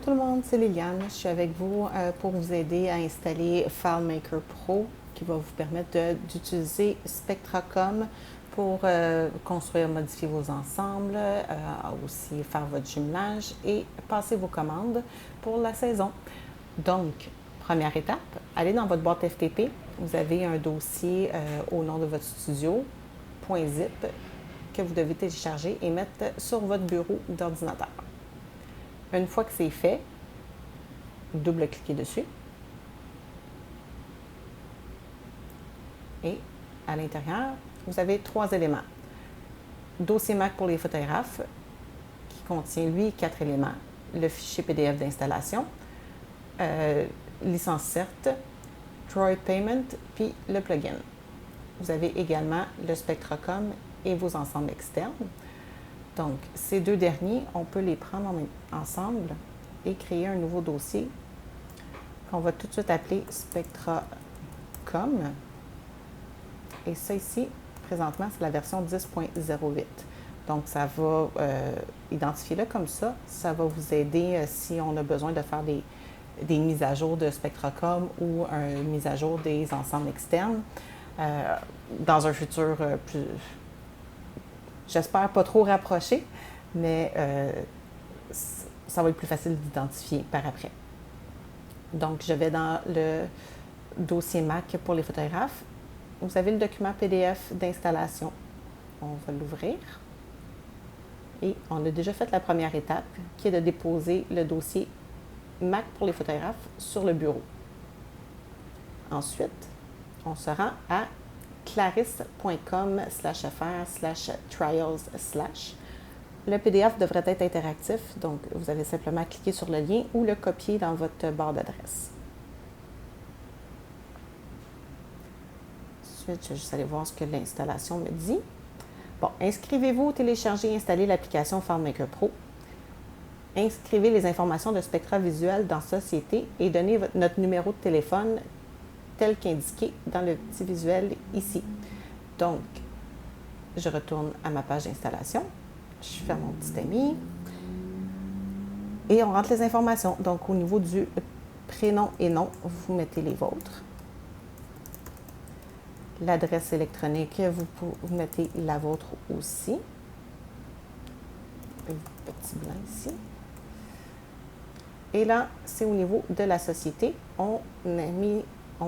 tout le monde, c'est Liliane. Je suis avec vous pour vous aider à installer FileMaker Pro qui va vous permettre d'utiliser SpectraCom pour construire, modifier vos ensembles, aussi faire votre jumelage et passer vos commandes pour la saison. Donc, première étape, allez dans votre boîte FTP. Vous avez un dossier au nom de votre studio, .zip, que vous devez télécharger et mettre sur votre bureau d'ordinateur. Une fois que c'est fait, double-cliquez dessus. Et à l'intérieur, vous avez 3 éléments. Dossier Mac pour les photographes, qui contient, lui, 4 éléments. Le fichier PDF d'installation, licence CERT, Troy Payment, puis le plugin. Vous avez également le SpectraCom et vos ensembles externes. Donc, ces deux derniers, on peut les prendre ensemble et créer un nouveau dossier qu'on va tout de suite appeler SpectraCom. Et ça ici, présentement, c'est la version 10.08. Donc, ça va identifier-le comme ça. Ça va vous aider si on a besoin de faire des mises à jour de SpectraCom ou une mise à jour des ensembles externes dans un futur plus... J'espère pas trop rapproché, mais ça va être plus facile d'identifier par après. Donc, je vais dans le dossier Mac pour les photographes. Vous avez le document PDF d'installation. On va l'ouvrir. Et on a déjà fait la première étape, qui est de déposer le dossier Mac pour les photographes sur le bureau. Ensuite, on se rend à clarisse.com/fr/trials/. Le PDF devrait être interactif, donc vous avez simplement à cliquer sur le lien ou le copier dans votre barre d'adresse. Ensuite, je vais juste aller voir ce que l'installation me dit. Bon, inscrivez-vous, téléchargez et installez l'application FileMaker Pro. Inscrivez les informations de Spectra Visuel dans Société et donnez notre numéro de téléphone tel qu'indiqué dans le petit visuel ici. Donc, je retourne à ma page d'installation. Je fais mon petit ami. Et on rentre les informations. Donc, au niveau du prénom et nom, vous mettez les vôtres. L'adresse électronique, vous mettez la vôtre aussi. Un petit blanc ici. Et là, c'est au niveau de la société. On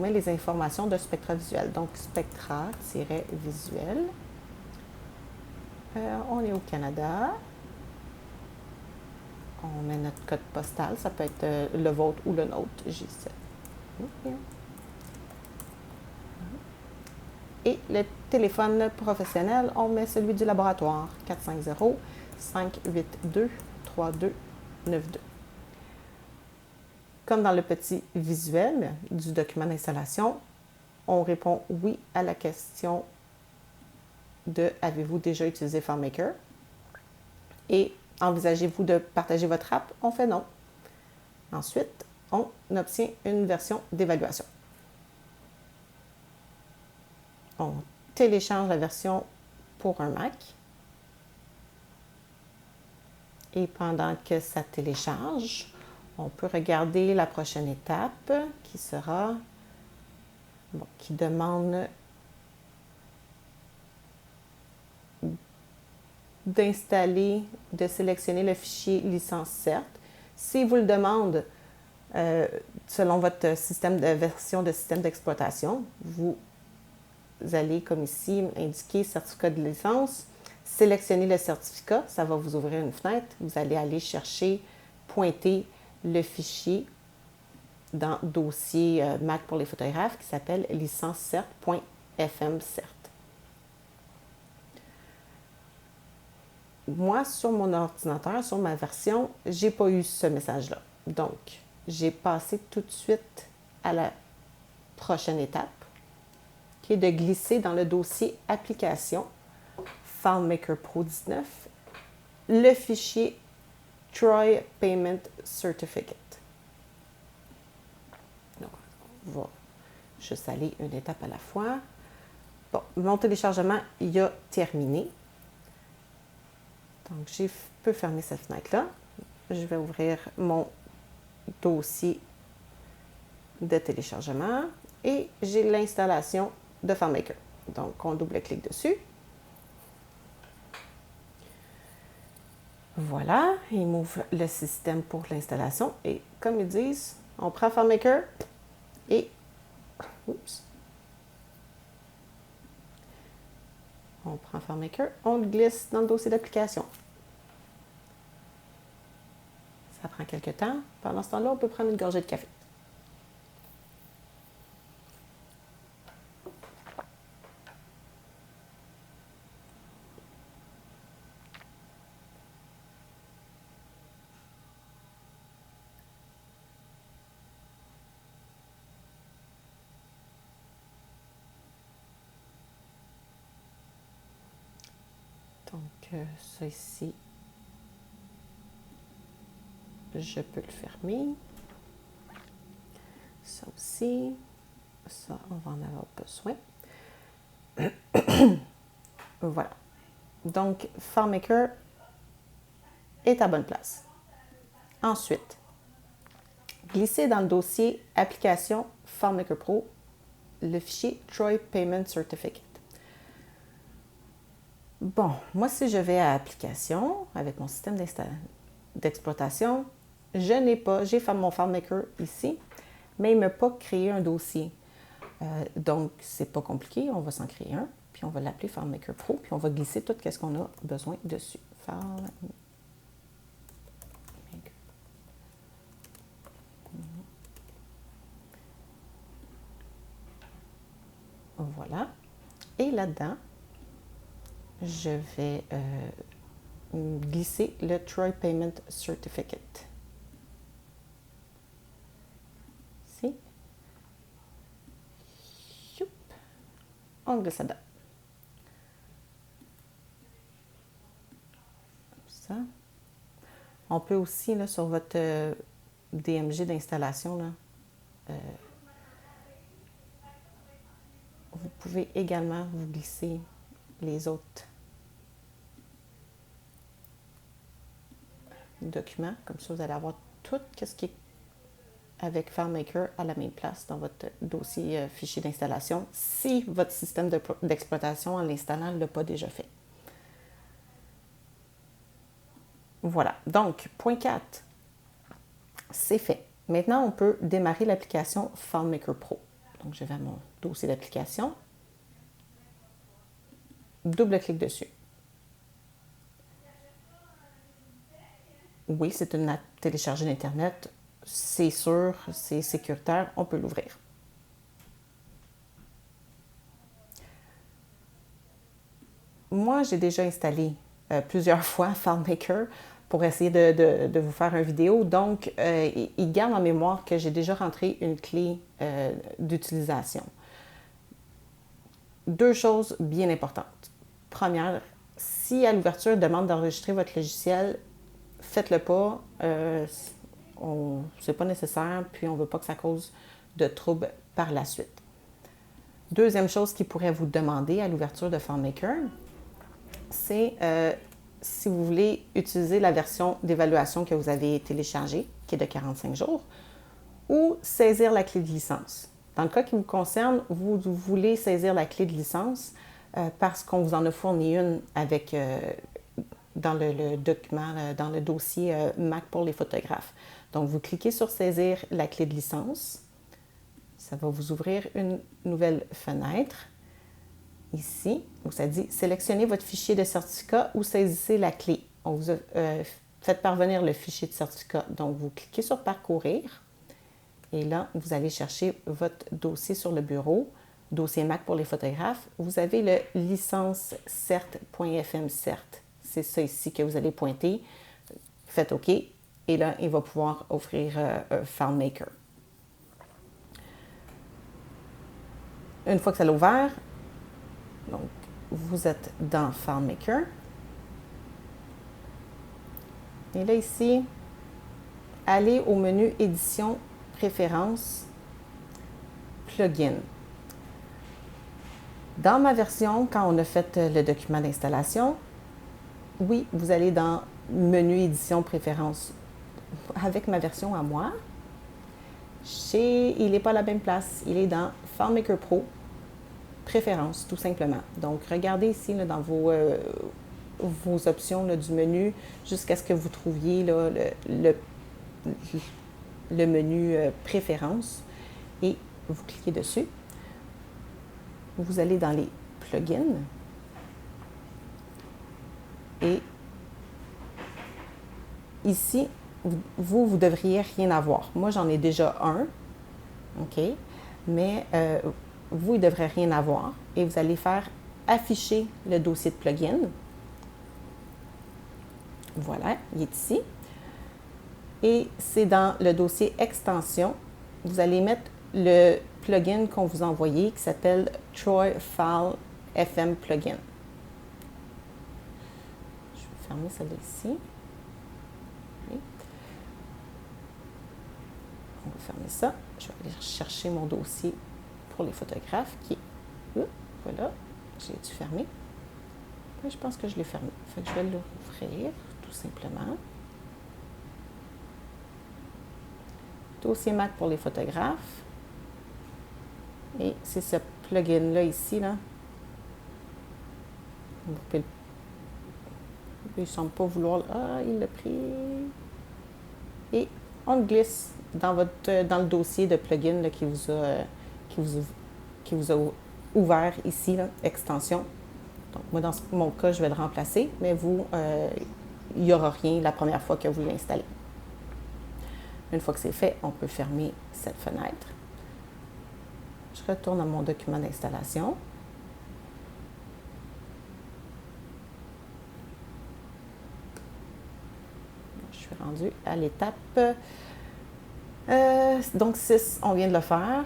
met les informations de Spectra Visuel. Donc, Spectra-Visuel. On est au Canada. On met notre code postal. Ça peut être le vôtre ou le nôtre, J7. Okay. Et le téléphone professionnel, on met celui du laboratoire, 450-582-3292. Comme dans le petit visuel du document d'installation, on répond oui à la question de « Avez-vous déjà utilisé FileMaker ?» Et « Envisagez-vous de partager votre app ?» On fait « Non ». Ensuite, on obtient une version d'évaluation. On télécharge la version pour un Mac. Et pendant que ça télécharge, on peut regarder la prochaine étape qui sera, qui demande d'installer, de sélectionner le fichier licence CERT. Si vous le demande selon votre système de version de système d'exploitation, vous allez, comme ici, indiquer certificat de licence, sélectionner le certificat, ça va vous ouvrir une fenêtre. Vous allez aller chercher, pointer le fichier dans dossier Mac pour les photographes qui s'appelle licencecert.fmcert. Moi, sur mon ordinateur, sur ma version, j'ai pas eu ce message-là. Donc, j'ai passé tout de suite à la prochaine étape, qui est de glisser dans le dossier Application FileMaker Pro 19 le fichier Troy Payment Certificate. Donc, on va juste aller une étape à la fois. Bon, mon téléchargement, il a terminé. Donc, je peux fermer cette fenêtre-là. Je vais ouvrir mon dossier de téléchargement et j'ai l'installation de FileMaker. Donc, on double-clique dessus. Voilà, il m'ouvre le système pour l'installation. Et comme ils disent, on prend FileMaker et on prend FileMaker, on le glisse dans le dossier d'application. Ça prend quelques temps. Pendant ce temps-là, on peut prendre une gorgée de café. Donc, ça ici, je peux le fermer. Ça aussi, ça, on va en avoir besoin. Voilà. Donc, FileMaker est à bonne place. Ensuite, glissez dans le dossier Application FileMaker Pro le fichier Troy Payment Certificate. Bon, moi, si je vais à Application avec mon système d'exploitation, je n'ai pas, j'ai fait mon FileMaker ici, mais il ne m'a pas créé un dossier. Donc, c'est pas compliqué, on va s'en créer un, puis on va l'appeler FileMaker Pro, puis on va glisser tout ce qu'on a besoin dessus. FileMaker. Voilà. Et là-dedans, je vais glisser le Troy Payment Certificate. Ici. Youp. On glisse là-dedans. Ça. On peut aussi, là, sur votre DMG d'installation, vous pouvez également vous glisser les autres documents. Comme ça, vous allez avoir tout ce qui est avec FileMaker à la même place dans votre dossier fichier d'installation si votre système d'exploitation en l'installant ne l'a pas déjà fait. Voilà. Donc, point 4, c'est fait. Maintenant, on peut démarrer l'application FileMaker Pro. Donc, je vais à mon dossier d'application. Double-clic dessus. Oui, c'est une app téléchargée d'Internet. C'est sûr, c'est sécuritaire, on peut l'ouvrir. Moi, j'ai déjà installé plusieurs fois FileMaker pour essayer de vous faire une vidéo. Donc, il garde en mémoire que j'ai déjà rentré une clé d'utilisation. Deux choses bien importantes. Première, si à l'ouverture il demande d'enregistrer votre logiciel, faites-le pas. C'est pas nécessaire, puis on ne veut pas que ça cause de troubles par la suite. Deuxième chose qu'il pourrait vous demander à l'ouverture de FileMaker, c'est si vous voulez utiliser la version d'évaluation que vous avez téléchargée, qui est de 45 jours, ou saisir la clé de licence. Dans le cas qui vous concerne, vous voulez saisir la clé de licence parce qu'on vous en a fourni une avec, dans le document, dans le dossier Mac pour les photographes. Donc, vous cliquez sur saisir la clé de licence. Ça va vous ouvrir une nouvelle fenêtre. Ici, où ça dit « Sélectionnez votre fichier de certificat ou saisissez la clé ». On vous a fait parvenir le fichier de certificat. Donc, vous cliquez sur « Parcourir » et là, vous allez chercher votre dossier sur le bureau, dossier Mac pour les photographes. Vous avez le licence cert.fm cert. C'est ça ici que vous allez pointer. Faites OK et là, il va pouvoir offrir FileMaker. Une fois que ça l'a ouvert, donc, vous êtes dans FileMaker. Et là, ici, allez au menu Édition, Préférences, Plugin. Dans ma version, quand on a fait le document d'installation, oui, vous allez dans Menu Édition, Préférences. Avec ma version à moi, il n'est pas à la même place. Il est dans FileMaker Pro, préférences, tout simplement. Donc, regardez ici là, dans vos options là, du menu jusqu'à ce que vous trouviez là, le menu préférences et vous cliquez dessus. Vous allez dans les plugins et ici, vous ne devriez rien avoir. Moi, j'en ai déjà un, OK? Mais vous, il ne devrait rien avoir. Et vous allez faire afficher le dossier de plugin. Voilà, il est ici. Et c'est dans le dossier extension. Vous allez mettre le plugin qu'on vous a envoyé qui s'appelle Troy File FM Plugin. Je vais fermer celle-là ici. Okay. On va fermer ça. Je vais aller chercher mon dossier pour les photographes qui est... voilà, j'ai dû fermer. Je pense que je l'ai fermé. Fait que je vais l'ouvrir tout simplement. Dossier Mac pour les photographes. Et c'est ce plugin-là ici, là. Il ne semble pas vouloir... Ah, il l'a pris. Et on le glisse dans le dossier de plugin là, qui vous a ouvert ici, là, extension. Donc, moi, dans mon cas, je vais le remplacer, mais vous, il n'y aura rien la première fois que vous l'installez. Une fois que c'est fait, on peut fermer cette fenêtre. Je retourne à mon document d'installation. Je suis rendue à l'étape. Donc 6, on vient de le faire.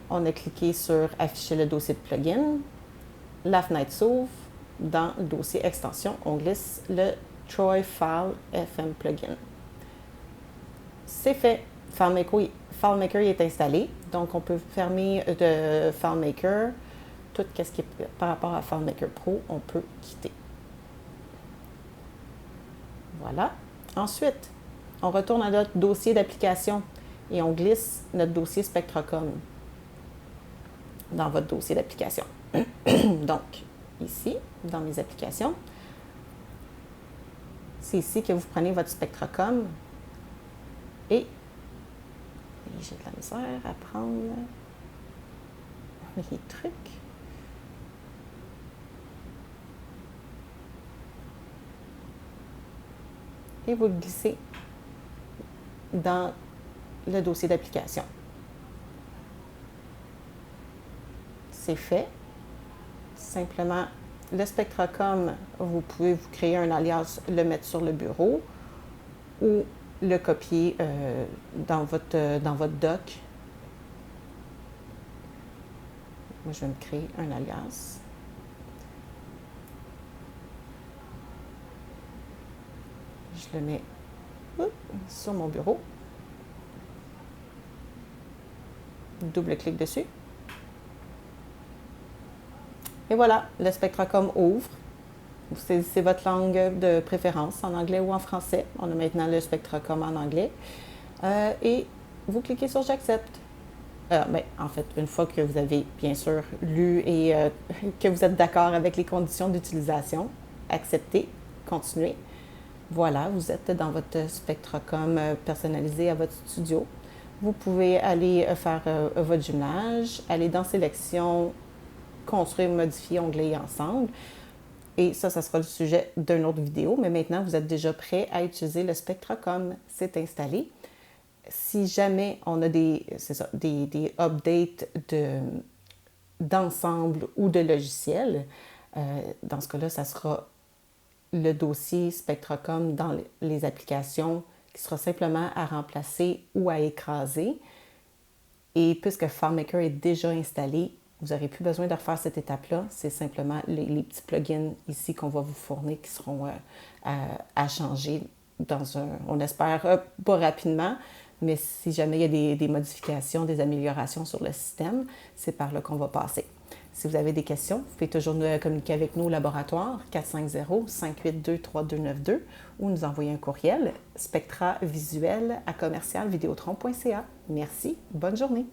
On a cliqué sur afficher le dossier de plugin. La fenêtre s'ouvre. Dans le dossier extension, on glisse le Troy File FM Plugin. C'est fait. FileMaker est installé. Donc, on peut fermer de FileMaker. Tout ce qui est par rapport à FileMaker Pro, on peut quitter. Voilà. Ensuite, on retourne à notre dossier d'application et on glisse notre dossier Spectracom dans votre dossier d'application. Donc, ici, dans mes applications, c'est ici que vous prenez votre Spectracom et j'ai de la misère à prendre les trucs. Et vous le glissez dans le dossier d'application. C'est fait. Simplement, le Spectracom, vous pouvez vous créer un alias, le mettre sur le bureau ou le copier dans votre doc. Moi, je vais me créer un alias. Je le mets sur mon bureau. Double-clic dessus. Et voilà, le Spectracom ouvre. C'est votre langue de préférence, en anglais ou en français. On a maintenant le Spectracom en anglais. Et vous cliquez sur « J'accepte ». En fait, une fois que vous avez bien sûr lu et que vous êtes d'accord avec les conditions d'utilisation, acceptez, continuez. Voilà, vous êtes dans votre Spectracom personnalisé à votre studio. Vous pouvez aller faire votre jumelage, aller dans Sélection, construire, modifier, onglet ensemble. Et ça sera le sujet d'une autre vidéo. Mais maintenant, vous êtes déjà prêt à utiliser le Spectracom. C'est installé. Si jamais on a des updates d'ensemble ou de logiciels, dans ce cas-là, ça sera le dossier Spectracom dans les applications qui sera simplement à remplacer ou à écraser. Et puisque FileMaker est déjà installé, vous n'aurez plus besoin de refaire cette étape-là. C'est simplement les petits plugins ici qu'on va vous fournir qui seront à changer on espère, pas rapidement, mais si jamais il y a des modifications, des améliorations sur le système, c'est par là qu'on va passer. Si vous avez des questions, vous pouvez toujours communiquer avec nous au laboratoire 450-582-3292 ou nous envoyer un courriel spectravisuel@commercialvideotron.ca. Merci, bonne journée.